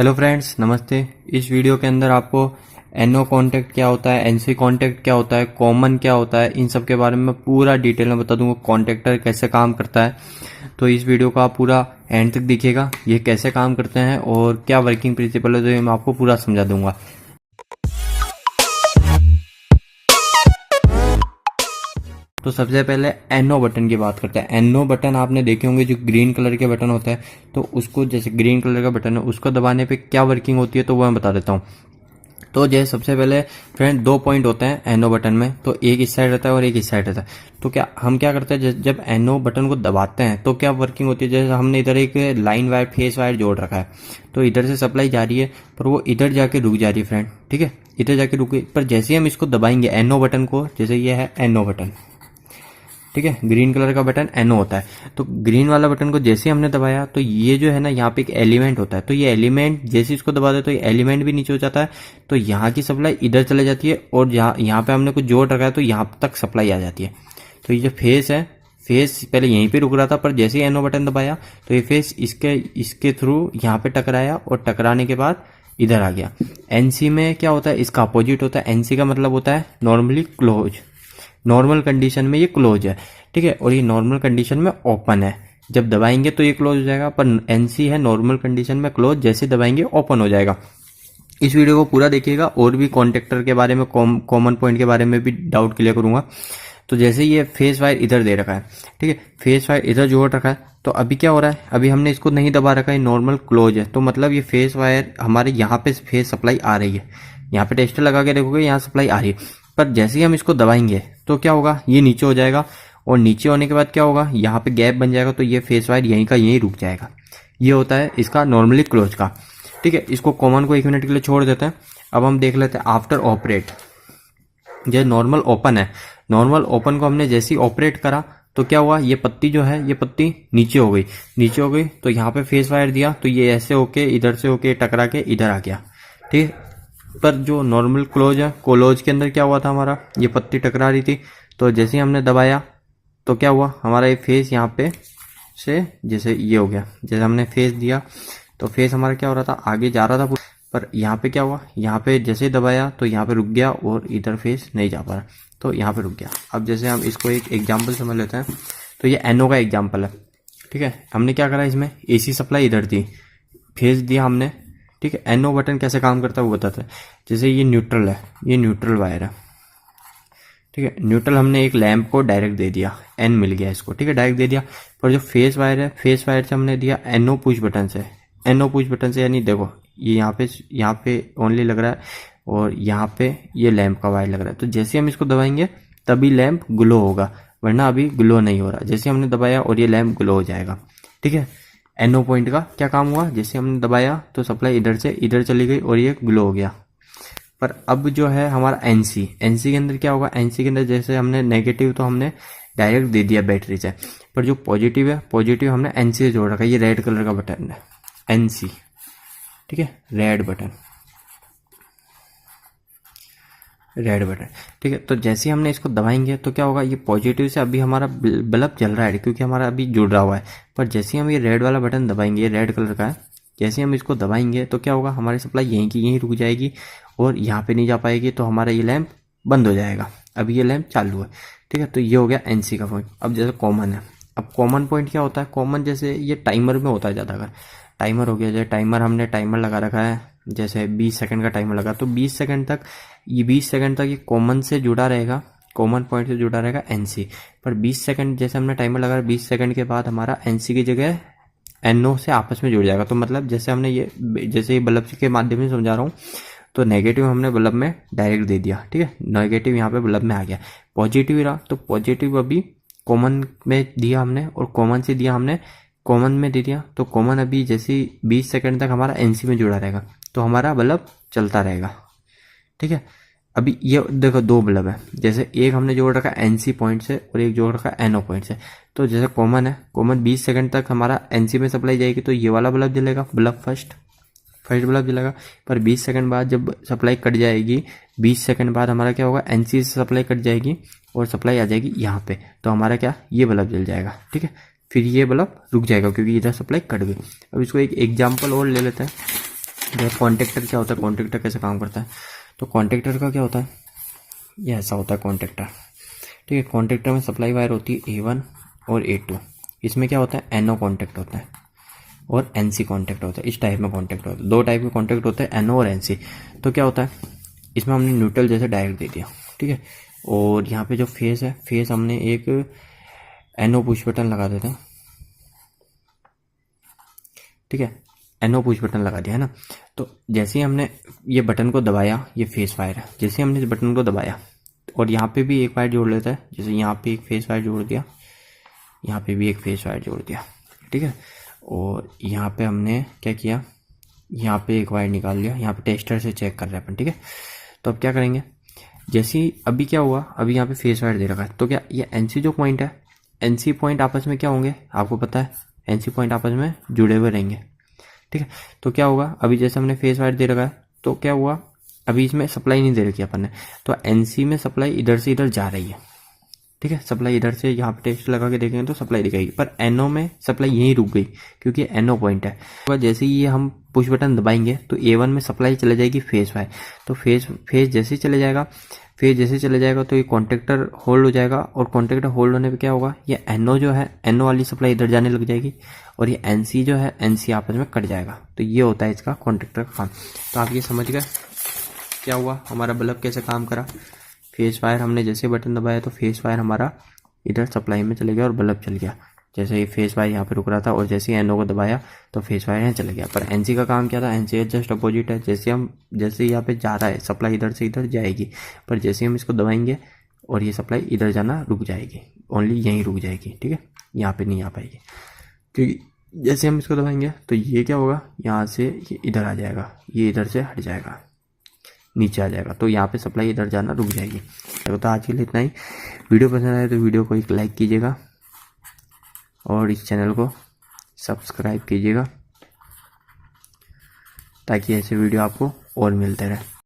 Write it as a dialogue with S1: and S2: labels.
S1: Hello friends, नमस्ते। इस video के अंदर आपको एनओ कॉन्टैक्ट क्या होता है, एनसी कॉन्टैक्ट क्या होता है, कॉमन क्या होता है, इन सब के बारे में पूरा डिटेल में बता दूंगा। कॉन्टैक्टर कैसे काम करता है, तो इस वीडियो को आप पूरा एंड तक देखिएगा। ये कैसे काम करते हैं और क्या वर्किंग प्रिंसिपल है, तो ये मैं आपको पूरा समझा दूंगा। तो सबसे पहले एनओ बटन की बात करते हैं। एनओ बटन आपने देखे होंगे, जो ग्रीन कलर के बटन होता है, तो उसको जैसे ग्रीन कलर का बटन है उसको दबाने पे क्या वर्किंग होती है तो वो मैं बता देता हूँ। तो जैसे सबसे पहले फ्रेंड 2 पॉइंट होते हैं एनओ बटन में, तो एक इस साइड रहता है और एक इस साइड रहता है। तो क्या हम क्या करते हैं, जब एनओ बटन को दबाते हैं तो क्या वर्किंग होती है, जैसे हमने इधर एक लाइन वायर फेस वायर जोड़ रखा है, तो इधर से सप्लाई जा रही है पर वो इधर जाके रुक जा रही है फ्रेंड। ठीक है, इधर जाके रुक गई, पर जैसे ही हम इसको दबाएंगे एनओ बटन को, जैसे ये है एनओ बटन, ठीक है, ग्रीन कलर का बटन एनओ होता है, तो ग्रीन वाला बटन को जैसे ही हमने दबाया तो ये जो है ना, यहाँ पे एक एलिमेंट होता है, तो ये एलिमेंट जैसे इसको दबा दे तो ये एलिमेंट भी नीचे हो जाता है, तो यहाँ की सप्लाई इधर चले जाती है और यहाँ पे हमने कुछ जोड़ रखा है तो यहाँ तक सप्लाई आ जाती है। तो ये जो फेस है, फेस पहले यहीं पे रुक रहा था, पर जैसे ही एनओ बटन दबाया तो ये फेस इसके थ्रू यहाँ पे टकराया और टकराने के बाद इधर आ गया। एनसी में क्या होता है, इसका अपोजिट होता है। एनसी का मतलब होता है नॉर्मली क्लोज, नॉर्मल कंडीशन में ये क्लोज है, ठीक है, और ये नॉर्मल कंडीशन में ओपन है। जब दबाएंगे तो ये क्लोज हो जाएगा, पर एनसी है नॉर्मल कंडीशन में क्लोज, जैसे दबाएंगे ओपन हो जाएगा। इस वीडियो को पूरा देखिएगा, और भी कॉन्टेक्टर के बारे में, कॉमन पॉइंट के बारे में भी डाउट क्लियर करूंगा। तो जैसे ये फेस वायर इधर दे रखा है, ठीक है, फेस वायर इधर जोड़ रखा है, तो अभी क्या हो रहा है, अभी हमने इसको नहीं दबा रखा है, नॉर्मल क्लोज है, तो मतलब ये फेस वायर हमारे यहाँ पे फेस सप्लाई आ रही है। यहाँ पे टेस्टर लगा के देखोगे, यहाँ सप्लाई आ रही है, पर जैसे ही हम इसको दबाएंगे तो क्या होगा, ये नीचे हो जाएगा, और नीचे होने के बाद क्या होगा, यहाँ पे गैप बन जाएगा, तो ये फेस वायर यहीं का यहीं रुक जाएगा। ये होता है इसका नॉर्मली क्लोज का। ठीक है, इसको कॉमन को 1 मिनट के लिए छोड़ देते हैं। अब हम देख लेते हैं आफ्टर ऑपरेट। ये नॉर्मल ओपन है, नॉर्मल ओपन को हमने जैसे ही ऑपरेट करा तो क्या हुआ, ये पत्ती जो है, ये पत्ती नीचे हो गई, नीचे हो गई, तो यहाँ पे फेस वायर दिया तो ये ऐसे होके इधर से होके टकरा के इधर आ गया। ठीक है, पर जो नॉर्मल क्लोज है, क्लोज के अंदर क्या हुआ था, हमारा ये पत्ती टकरा रही थी, तो जैसे ही हमने दबाया तो क्या हुआ, हमारा ये फेस यहाँ पे से जैसे ये हो गया, जैसे हमने फेस दिया तो फेस हमारा क्या हो रहा था, आगे जा रहा था, पर यहाँ पे क्या हुआ, यहाँ पे जैसे ही दबाया तो यहाँ पे रुक गया और इधर फेस नहीं जा पा रहा, तो यहाँ पे रुक गया। अब जैसे हम इसको एक एग्जाम्पल समझ लेते हैं, तो ये एनओ का एग्जाम्पल है। ठीक है, हमने क्या करा, इसमें एसी सप्लाई इधर थी, फेस दिया हमने। ठीक है, एनओ बटन कैसे काम करता है वो बताते हैं। जैसे ये न्यूट्रल है, ये न्यूट्रल वायर है, ठीक है, न्यूट्रल हमने एक लैंप को डायरेक्ट दे दिया, एन मिल गया इसको, ठीक है, डायरेक्ट दे दिया। पर जो फेस वायर है, फेस वायर से हमने दिया एनओ पुश बटन से, एनओ पुश बटन से, यानी देखो ये यहाँ पे ओनली लग रहा है और यहाँ पे ये लैंप का वायर लग रहा है, तो जैसे हम इसको दबाएंगे तभी लैंप ग्लो होगा, वरना अभी ग्लो नहीं हो रहा। जैसे हमने दबाया और ये लैंप ग्लो हो जाएगा। ठीक है, एनओ पॉइंट का क्या काम हुआ, जैसे हमने दबाया तो सप्लाई इधर से इधर चली गई और ये ग्लो हो गया। पर अब जो है हमारा एनसी, एनसी के अंदर क्या होगा, एनसी के अंदर जैसे हमने नेगेटिव तो हमने डायरेक्ट दे दिया बैटरी से, पर जो पॉजिटिव है, पॉजिटिव हमने एनसी से जोड़ रखा है। ये रेड कलर का बटन है एनसी, ठीक है, रेड बटन, रेड बटन। ठीक है, तो जैसे ही हमने इसको दबाएंगे तो क्या होगा, ये पॉजिटिव से अभी हमारा बल्ब जल रहा है क्योंकि हमारा अभी जुड़ रहा हुआ है, पर जैसे ही हम ये रेड वाला बटन दबाएंगे, ये रेड कलर का है, जैसे हम इसको दबाएंगे तो क्या होगा, हमारी सप्लाई यहीं की यहीं रुक जाएगी और यहाँ पे नहीं जा पाएगी, तो हमारा ये लैंप बंद हो जाएगा। अभी ये लैंप चालू है। ठीक है, तो ये हो गया एनसी का पॉइंट। अब जैसे कॉमन है, अब कॉमन पॉइंट क्या होता है, कॉमन जैसे ये टाइमर में होता है ज़्यादातर। टाइमर हो गया, जैसे टाइमर हमने टाइमर लगा रखा है, जैसे 20 सेकंड का टाइमर लगा, तो 20 सेकंड तक ये कॉमन से जुड़ा रहेगा, कॉमन पॉइंट से जुड़ा रहेगा एनसी। पर 20 सेकंड जैसे हमने टाइमर लगा, 20 सेकंड के बाद हमारा एनसी की जगह एनओ से आपस में जुड़ जाएगा। तो मतलब जैसे हमने ये, जैसे ये बल्ब के माध्यम से समझा रहा हूँ, तो नेगेटिव हमने बल्ब में डायरेक्ट दे दिया, ठीक है, नेगेटिव यहाँ पे बल्ब में आ गया, पॉजिटिव रहा, तो पॉजिटिव अभी कॉमन में दिया हमने और कॉमन से दिया हमने, कॉमन में दे दिया, तो कॉमन अभी जैसे 20 सेकंड तक हमारा एनसी में जुड़ा रहेगा, तो हमारा बल्ब चलता रहेगा। ठीक है, अभी ये देखो 2 बल्ब है, जैसे एक हमने जोड़ रखा एनसी पॉइंट से और एक जोड़ रखा एनओ पॉइंट से, तो जैसे कॉमन है, कॉमन 20 सेकंड तक हमारा एनसी में सप्लाई जाएगी, तो ये वाला बल्ब जलेगा, बल्ब फर्स्ट बल्ब जलेगा। पर 20 सेकंड बाद जब सप्लाई कट जाएगी, 20 सेकंड बाद हमारा क्या होगा, एनसी से सप्लाई कट जाएगी और सप्लाई आ जाएगी यहाँ पे, तो हमारा क्या, ये बल्ब जल जाएगा। ठीक है, फिर ये बल्ब रुक जाएगा क्योंकि इधर सप्लाई कट गई। अब इसको एक एग्जाम्पल और ले लेते हैं। देखो कॉन्टेक्टर क्या होता है, कॉन्टेक्टर कैसे काम करता है। तो कॉन्टेक्टर का क्या होता है, ये ऐसा होता है कॉन्टेक्टर। ठीक है, कॉन्टेक्टर में सप्लाई वायर होती है A1 और A2। इसमें क्या होता है, NO कॉन्टेक्ट होता है और NC कॉन्टेक्ट होता है। इस टाइप में कॉन्टेक्ट होता है, दो टाइप के कॉन्टेक्ट होते हैं, NO और NC। तो क्या होता है, इसमें हमने न्यूट्रल जैसे डायरेक्ट दे दिया। ठीक है, और यहाँ पे जो फेस है, फेस हमने एक NO पुश बटन लगा देते हैं। ठीक है, NO पुश बटन लगा दिया है ना। तो जैसे ही हमने ये बटन को दबाया, ये फेस वायर है, जैसे हमने इस बटन को दबाया और यहाँ पे भी एक वायर जोड़ लेता है, जैसे यहाँ पे एक फेस वायर जोड़ दिया, यहाँ पे भी एक फेस वायर जोड़ दिया। ठीक है, और यहाँ पे हमने क्या किया, यहाँ पे एक वायर निकाल लिया, यहाँ पे टेस्टर से चेक कर रहे हैं अपन। ठीक है, तो अब क्या करेंगे, जैसे ही अभी क्या हुआ, अभी यहाँ पे फेस वायर दे रखा है, तो क्या ये NC जो पॉइंट है, NC पॉइंट आपस में क्या होंगे, आपको पता है NC पॉइंट आपस में जुड़े हुए रहेंगे। ठीक है, तो क्या होगा, अभी जैसे हमने फेस वायर दे रखा है, तो क्या हुआ, अभी इसमें सप्लाई नहीं दे रखी अपन ने, तो NC में सप्लाई इधर से इधर जा रही है। ठीक है, सप्लाई इधर से, यहाँ पे टेस्ट लगा के देखेंगे तो सप्लाई दिखाएगी, पर NO में सप्लाई यहीं रुक गई क्योंकि NO पॉइंट है। तो जैसे ही ये हम पुश बटन दबाएंगे तो A1 में सप्लाई चले जाएगी फेस वायर। तो फेस जैसे चले जाएगा, फेस जैसे चले जाएगा तो ये कॉन्टेक्टर होल्ड हो जाएगा, और कॉन्टेक्टर होल्ड होने पे क्या होगा, ये NO जो है, NO वाली सप्लाई इधर जाने लग जाएगी, और ये NC जो है, NC आपस में कट जाएगा। तो ये होता है इसका कॉन्टेक्टर का काम। तो आप ये समझ गए क्या हुआ, हमारा बल्ब कैसे काम करा। फेस वायर हमने जैसे बटन दबाया तो फेस वायर हमारा इधर सप्लाई में चले गया और बल्ब चल गया। जैसे ये फेस वायर यहाँ पे रुक रहा था और जैसे ही NO को दबाया तो फेस वायर यहाँ चले गया। पर NC का काम क्या था, NC जस्ट अपोजिट है। जैसे यहाँ पे जा रहा है सप्लाई, इधर से इधर जाएगी, पर जैसे हम इसको दबाएंगे और ये सप्लाई इधर जाना रुक जाएगी, ओनली यहीं रुक जाएगी। ठीक है, यहाँ पे नहीं आ पाएगी, क्योंकि जैसे हम इसको दबाएंगे तो ये क्या होगा, यहाँ से ये इधर आ जाएगा, ये इधर से हट जाएगा, नीचे आ जाएगा, तो यहाँ पे सप्लाई इधर जाना रुक जाएगी। तो आज के लिए इतना ही। वीडियो पसंद आए तो वीडियो को एक लाइक कीजिएगा और इस चैनल को सब्सक्राइब कीजिएगा ताकि ऐसे वीडियो आपको और मिलते रहे।